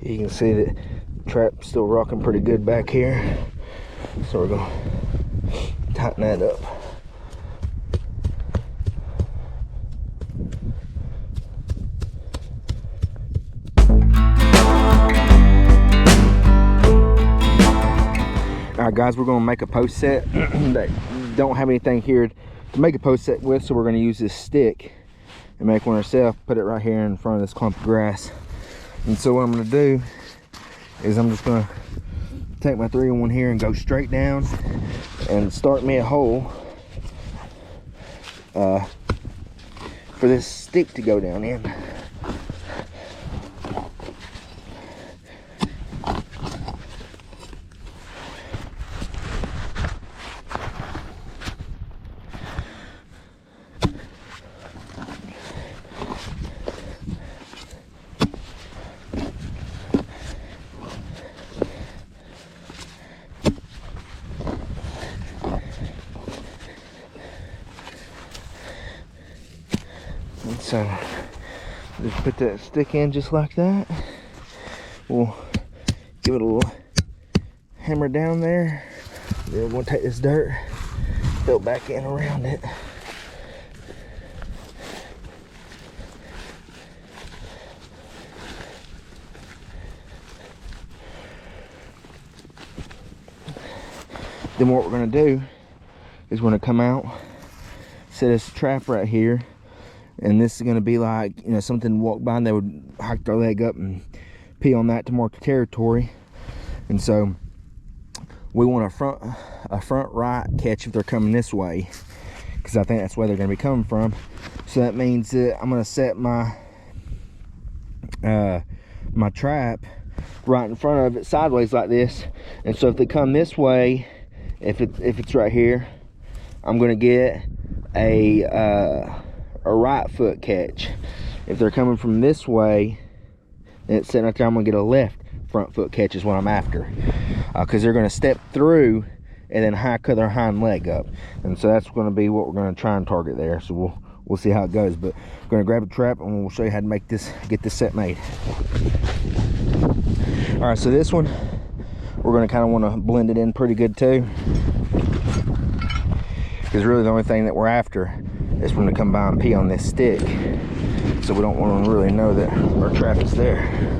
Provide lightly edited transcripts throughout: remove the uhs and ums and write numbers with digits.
You can see that trap's still rocking pretty good back here. So we're gonna tighten that up. Alright guys, we're gonna make a post set. That don't have anything here to make a post set with, so we're gonna use this stick and make one ourselves, put it right here in front of this clump of grass. And so what I'm gonna do is I'm just gonna take my 3-in-1 here and go straight down and start me a hole for this stick to go down in. So just put that stick in just like that. We'll give it a little hammer down there. Then we're going to take this dirt, fill it back in around it. Then what we're going to do is we're going to come out, set this trap right here. And this is going to be like, you know, something to walk by and they would hike their leg up and pee on that to mark the territory. And so we want a front right catch if they're coming this way, because I think that's where they're going to be coming from. So that means that I'm going to set my my trap right in front of it sideways like this. And so if they come this way, if it's right here, I'm going to get a right foot catch. If they're coming from this way and it's sitting right there, I'm gonna get a left front foot catch is what I'm after, because they're gonna step through and then hike their hind leg up, and so that's gonna be what we're gonna try and target there. So we'll see how it goes, but we're gonna grab a trap and we'll show you how to make this, get this set made. All right, so this one we're gonna kind of want to blend it in pretty good too, because really the only thing that we're after is when to come by and pee on this stick, so we don't want them to really know that our trap is there.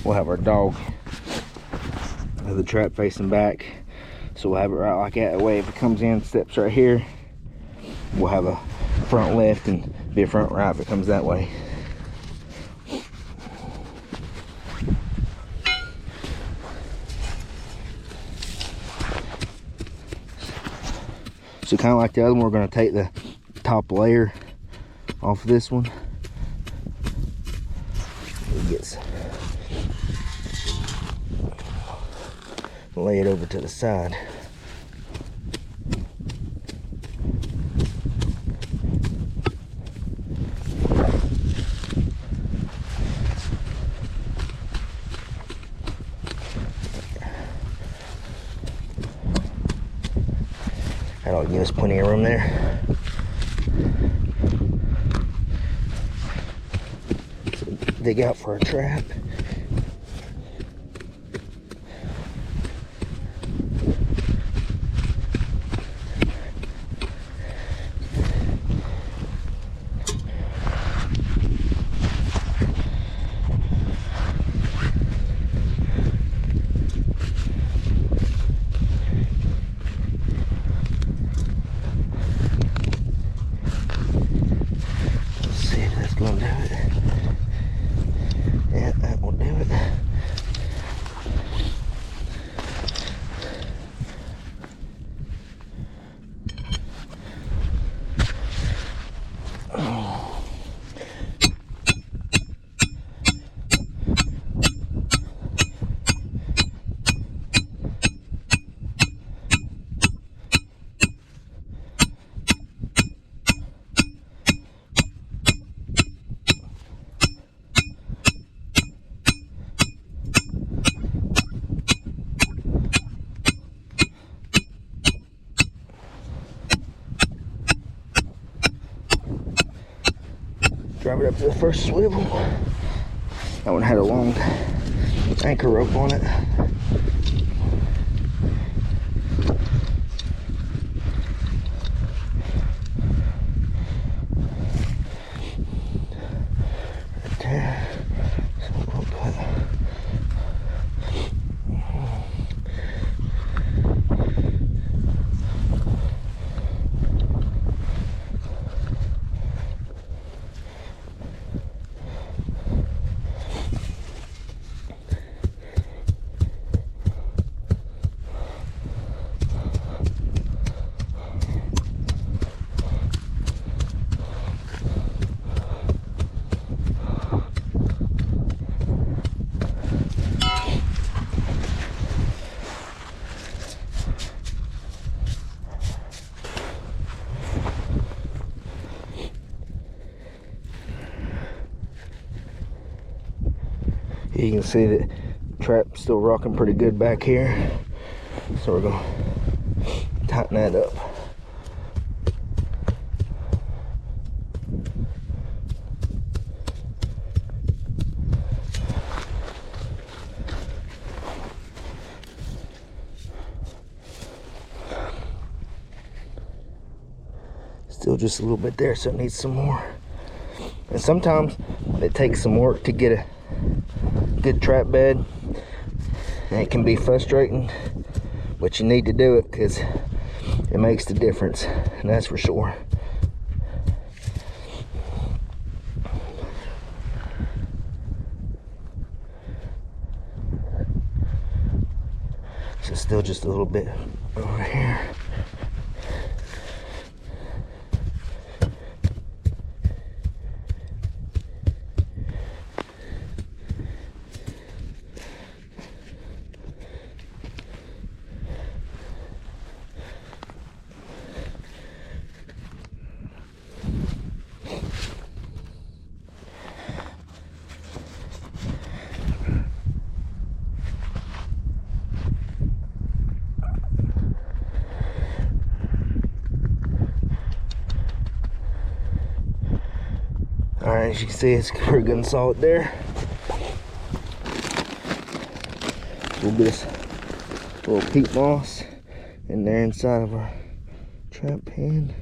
We'll have our dog with the trap facing back, so we'll have it right like that. That way if it comes in, steps right here, we'll have a front left and be a front right if it comes that way. So kind of like the other one, we're going to take the top layer off of this one. It gets, lay it over to the side. That'll give us plenty of room there. So dig out for a trap. Let's see if that's gonna do it. Yeah, that will do it. Drive it up to the first swivel. That one had a long anchor rope on it. Right there. So we'll put you can see that trap's still rocking pretty good back here, so we're gonna tighten that up. Still just a little bit there, so it needs some more. And sometimes it takes some work to get a good trap bed, and it can be frustrating, but you need to do it because it makes the difference, and that's for sure. So still just a little bit over here. Alright, as you can see, it's pretty good and solid there. A little bit of little peat moss in there inside of our trap pan.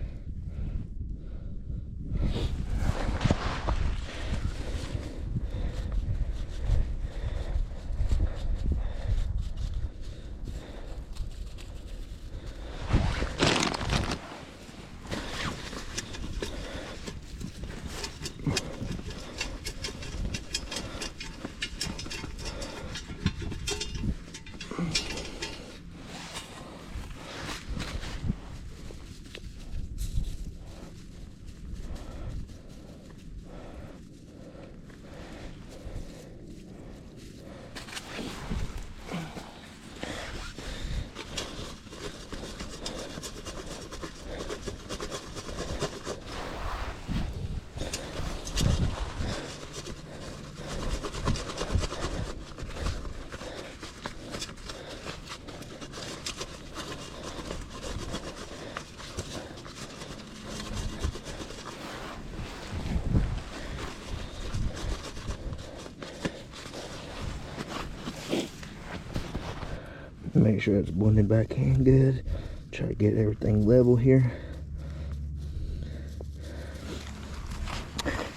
Make sure it's blended back in good. Try to get everything level here.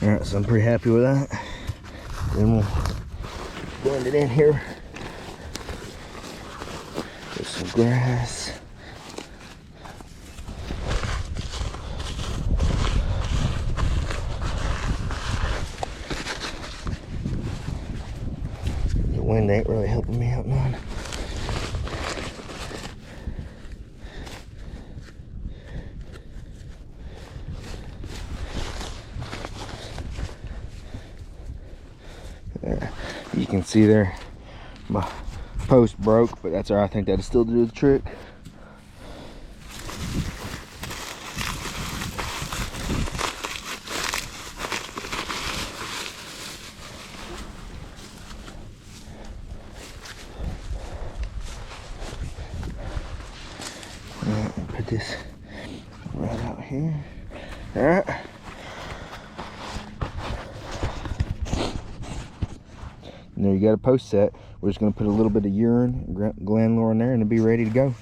Alright, so I'm pretty happy with that. Then we'll blend it in here with some grass. The wind ain't really helping me out none. You can see there my post broke, but that's all right. I think that'll still do the trick. Put this right out here. All right. there you got a post set. We're just going to put a little bit of urine, gland lure in there, and it'll be ready to go.